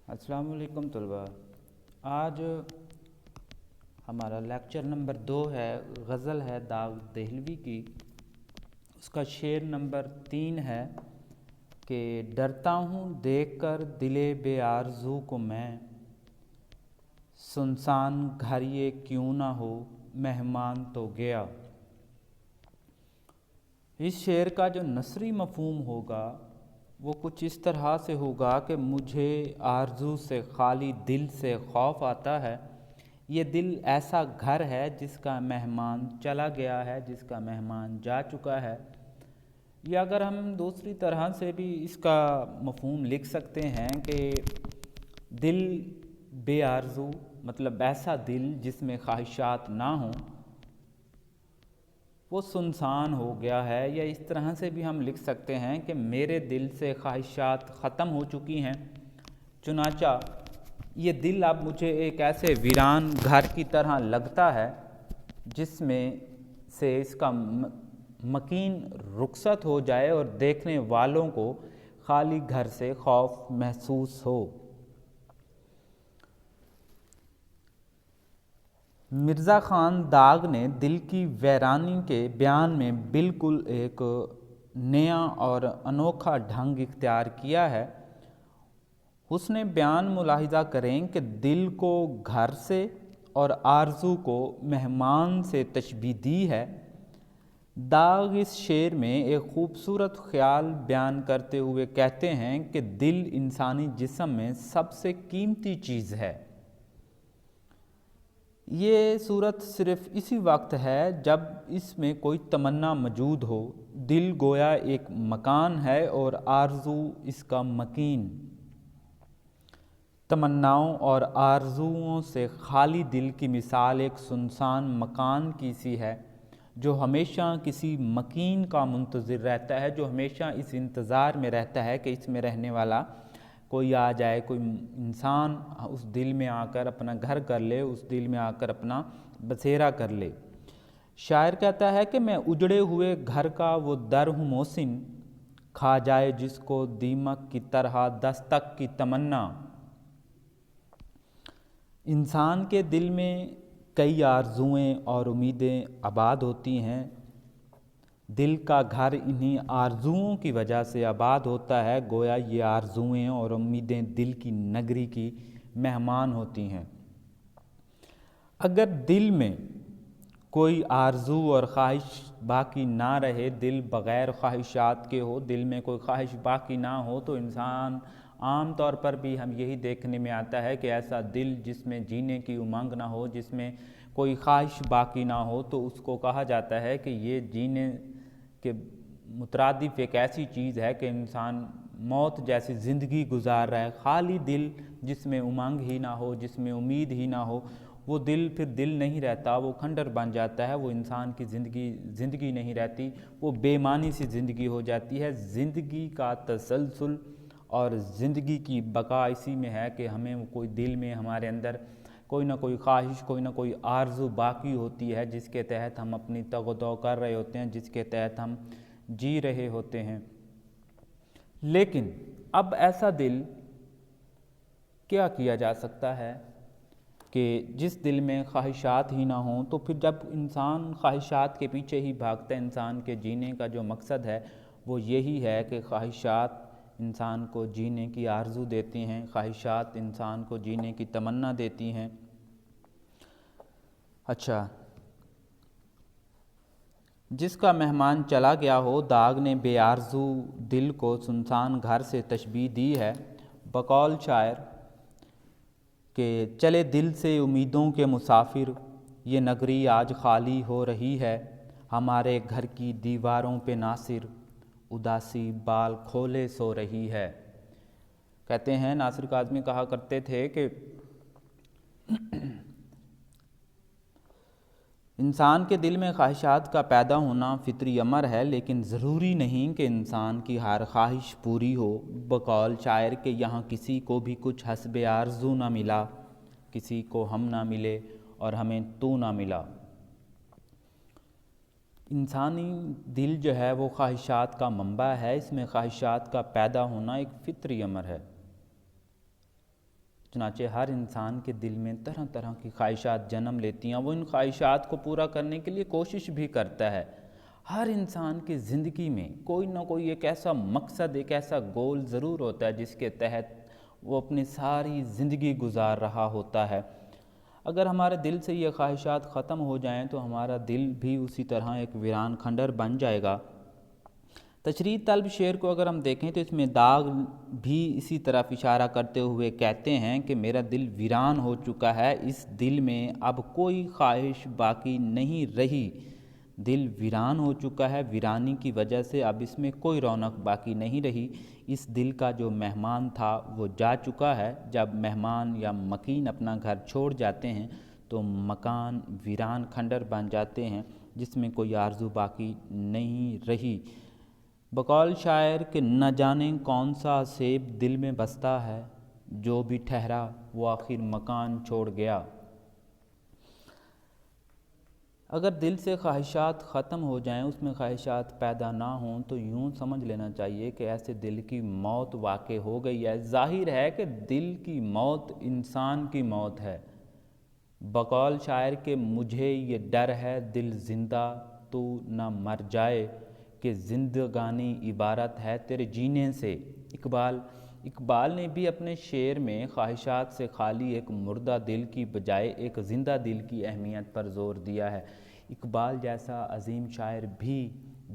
अस्सलाम वालेकुम तलबा। आज हमारा लेक्चर नंबर 2 है, गज़ल है दाग दहलवी की। उसका शेर नंबर 3 है कि डरता हूँ देखकर दिले बेआरज़ू को मैं, सुनसान घर ये क्यों ना हो मेहमान तो गया। इस शेर का जो नसरी मफ़हूम होगा वो कुछ इस तरह से होगा कि मुझे आरज़ू से खाली दिल से खौफ आता है। ये दिल ऐसा घर है जिसका मेहमान चला गया है, जिसका मेहमान जा चुका है। या अगर हम दूसरी तरह से भी इसका मफ़हूम लिख सकते हैं कि दिल बेआरज़ू, मतलब ऐसा दिल जिसमें ख्वाहिशात ना हों, वो सुनसान हो गया है। या इस तरह से भी हम लिख सकते हैं कि मेरे दिल से ख्वाहिशात ख़त्म हो चुकी हैं, चुनाचा ये दिल अब मुझे एक ऐसे वीरान घर की तरह लगता है जिसमें से इसका मकीन रुखसत हो जाए और देखने वालों को खाली घर से खौफ महसूस हो। मिर्ज़ा ख़ान दाग ने दिल की वैरानी के बयान में बिल्कुल एक नया और अनोखा ढंग इख्तियार किया है। उसने बयान मुलाहिज़ा करें कि दिल को घर से और आरज़ू को मेहमान से तशबीह दी है। दाग इस शेर में एक ख़ूबसूरत ख़्याल बयान करते हुए कहते हैं कि दिल इंसानी जिस्म में सबसे कीमती चीज़ है। ये सूरत सिर्फ़ इसी वक्त है जब इसमें कोई तमन्ना मौजूद हो। दिल गोया एक मकान है और आरज़ू इसका मकीन। तमन्नाओं और आरज़ुओं से खाली दिल की मिसाल एक सुनसान मकान की सी है जो हमेशा किसी मकीन का मुंतज़िर रहता है, जो हमेशा इस इंतज़ार में रहता है कि इसमें रहने वाला कोई आ जाए, कोई इंसान उस दिल में आकर अपना घर कर ले, उस दिल में आकर अपना बसेरा कर ले। शायर कहता है कि मैं उजड़े हुए घर का वो दर हूँ मोहसिन, खा जाए जिसको दीमक की तरह दस्तक की तमन्ना। इंसान के दिल में कई आरज़ुएँ और उम्मीदें आबाद होती हैं। दिल का घर इन्हीं आरज़ुओं की वजह से आबाद होता है। गोया ये आरज़ुएँ और उम्मीदें दिल की नगरी की मेहमान होती हैं। अगर दिल में कोई आरज़ू और ख्वाहिश बाकी ना रहे, दिल बग़ैर ख्वाहिशात के हो, दिल में कोई ख्वाहिश बाकी ना हो, तो इंसान आम तौर पर भी हम यही देखने में आता है कि ऐसा दिल जिसमें जीने की उमंग ना हो, जिसमें कोई ख्वाहिश बाकी ना हो, तो उसको कहा जाता है कि ये जीने के मुतरादिफ एक ऐसी चीज़ है कि इंसान मौत जैसी ज़िंदगी गुजार रहा है। खाली दिल जिसमें उमंग ही ना हो, जिसमें उम्मीद ही ना हो, वो दिल फिर दिल नहीं रहता, वो खंडर बन जाता है। वो इंसान की ज़िंदगी नहीं रहती, वो बेमानी सी ज़िंदगी हो जाती है। ज़िंदगी का तसलसल और ज़िंदगी की बका इसी में है कि हमें कोई दिल में हमारे अंदर कोई ना कोई ख्वाहिश, कोई ना कोई आरज़ू बाकी होती है जिसके तहत हम अपनी तगदो कर रहे होते हैं, जिसके तहत हम जी रहे होते हैं। लेकिन अब ऐसा दिल क्या किया जा सकता है कि जिस दिल में ख्वाहिशात ही ना हों? तो फिर जब इंसान ख्वाहिशात के पीछे ही भागता है, इंसान के जीने का जो मकसद है वो यही है कि ख्वाहिशात इंसान को जीने की आरज़ू देती हैं, ख्वाहिशात इंसान को जीने की तमन्ना देती हैं। अच्छा, जिसका मेहमान चला गया हो, दाग ने बेआरज़ू दिल को सुनसान घर से तशबीह दी है। बकौल शायर कि चले दिल से उम्मीदों के मुसाफिर, ये नगरी आज खाली हो रही है। हमारे घर की दीवारों पे नासिर उदासी बाल खोले सो रही है। कहते हैं, नासिर काज़मी कहा करते थे कि इंसान के दिल में ख्वाहिशात का पैदा होना फितरी अमर है, लेकिन ज़रूरी नहीं कि इंसान की हर ख्वाहिश पूरी हो। बकौल शायर के यहाँ किसी को भी कुछ हस्बे आरज़ू ना मिला, किसी को हम ना मिले और हमें तू ना मिला। इंसानी दिल जो है वो ख्वाहिशात का मंबा है, इसमें ख्वाहिशात का पैदा होना एक फितरी अमर है। چنانچہ ہر انسان کے دل میں طرح طرح کی خواہشات جنم لیتی ہیں، وہ ان خواہشات کو پورا کرنے کے لیے کوشش بھی کرتا ہے۔ ہر انسان کی زندگی میں کوئی نہ کوئی ایک ایسا مقصد، ایک ایسا گول ضرور ہوتا ہے جس کے تحت وہ اپنی ساری زندگی گزار رہا ہوتا ہے۔ اگر ہمارے دل سے یہ خواہشات ختم ہو جائیں تو ہمارا دل بھی اسی طرح ایک ویران کھنڈر بن جائے گا۔ تشریح طلب شعر کو اگر ہم دیکھیں تو اس میں داغ بھی اسی طرف اشارہ کرتے ہوئے کہتے ہیں کہ میرا دل ویران ہو چکا ہے، اس دل میں اب کوئی خواہش باقی نہیں رہی۔ دل ویران ہو چکا ہے، ویرانی کی وجہ سے اب اس میں کوئی رونق باقی نہیں رہی۔ اس دل کا جو مہمان تھا وہ جا چکا ہے۔ جب مہمان یا مکین اپنا گھر چھوڑ جاتے ہیں تو مکان ویران کھنڈر بن جاتے ہیں جس میں کوئی آرزو باقی نہیں رہی۔ بقول شاعر کہ نہ جانے کون سا سیب دل میں بستا ہے، جو بھی ٹھہرا وہ آخر مکان چھوڑ گیا۔ اگر دل سے خواہشات ختم ہو جائیں، اس میں خواہشات پیدا نہ ہوں تو یوں سمجھ لینا چاہیے کہ ایسے دل کی موت واقع ہو گئی ہے۔ ظاہر ہے کہ دل کی موت انسان کی موت ہے۔ بقول شاعر کہ مجھے یہ ڈر ہے دل زندہ تو نہ مر جائے، کہ زندگانی عبارت ہے تیرے جینے سے۔ اقبال نے بھی اپنے شعر میں خواہشات سے خالی ایک مردہ دل کی بجائے ایک زندہ دل کی اہمیت پر زور دیا ہے۔ اقبال جیسا عظیم شاعر بھی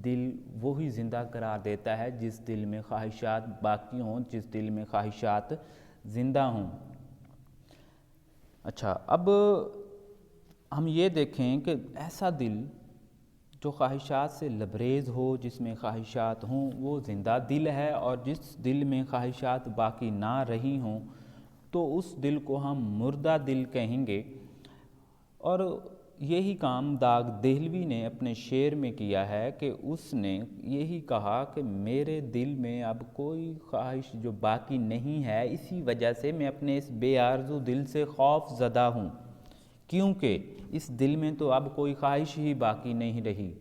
دل وہی زندہ قرار دیتا ہے جس دل میں خواہشات باقی ہوں، جس دل میں خواہشات زندہ ہوں۔ اچھا، اب ہم یہ دیکھیں کہ ایسا دل جو خواہشات سے لبریز ہو، جس میں خواہشات ہوں، وہ زندہ دل ہے، اور جس دل میں خواہشات باقی نہ رہی ہوں تو اس دل کو ہم مردہ دل کہیں گے۔ اور یہی کام داغ دہلوی نے اپنے شعر میں کیا ہے کہ اس نے یہی کہا کہ میرے دل میں اب کوئی خواہش جو باقی نہیں ہے، اسی وجہ سے میں اپنے اس بے آرزو دل سے خوف زدہ ہوں، کیونکہ اس دل میں تو اب کوئی خواہش ہی باقی نہیں رہی۔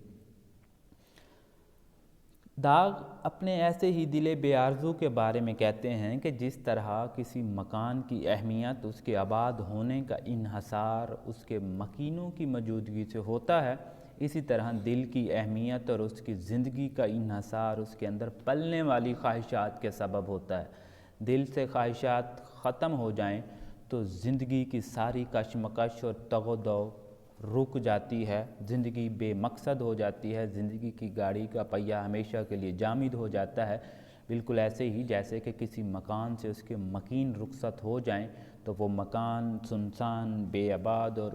داغ اپنے ایسے ہی دل بے آرزو کے بارے میں کہتے ہیں کہ جس طرح کسی مکان کی اہمیت اس کے آباد ہونے کا انحصار اس کے مکینوں کی موجودگی سے ہوتا ہے، اسی طرح دل کی اہمیت اور اس کی زندگی کا انحصار اس کے اندر پلنے والی خواہشات کے سبب ہوتا ہے۔ دل سے خواہشات ختم ہو جائیں تو زندگی کی ساری کشمکش اور تگ و دو رک جاتی ہے، زندگی بے مقصد ہو جاتی ہے، زندگی کی گاڑی کا پہیہ ہمیشہ کے لیے جامد ہو جاتا ہے۔ بالکل ایسے ہی جیسے کہ کسی مکان سے اس کے مکین رخصت ہو جائیں تو وہ مکان سنسان، بے آباد اور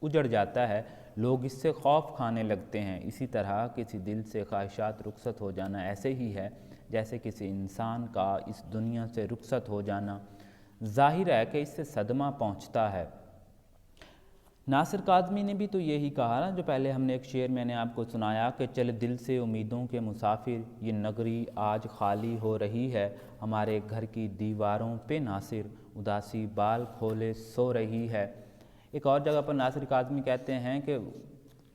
اجڑ جاتا ہے، لوگ اس سے خوف کھانے لگتے ہیں۔ اسی طرح کسی دل سے خواہشات رخصت ہو جانا ایسے ہی ہے جیسے کسی انسان کا اس دنیا سے رخصت ہو جانا۔ ظاہر ہے کہ اس سے صدمہ پہنچتا ہے۔ ناصر کاظمی نے بھی تو یہی کہا نا، جو پہلے ہم نے ایک شعر میں نے آپ کو سنایا کہ چل دل سے امیدوں کے مسافر، یہ نگری آج خالی ہو رہی ہے، ہمارے گھر کی دیواروں پہ ناصر اداسی بال کھولے سو رہی ہے۔ ایک اور جگہ پر ناصر کاظمی کہتے ہیں کہ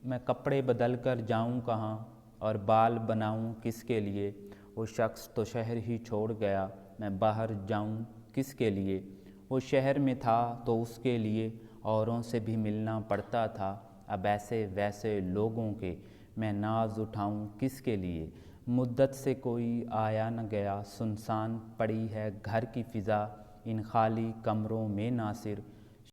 میں کپڑے بدل کر جاؤں کہاں اور بال بناؤں کس کے لیے، وہ شخص تو شہر ہی چھوڑ گیا، میں باہر جاؤں کس کے لیے، وہ شہر میں تھا تو اس کے لیے اوروں سے بھی ملنا پڑتا تھا، اب ایسے ویسے لوگوں کے میں ناز اٹھاؤں کس کے لیے، مدت سے کوئی آیا نہ گیا، سنسان پڑی ہے گھر کی فضا، ان خالی کمروں میں ناصر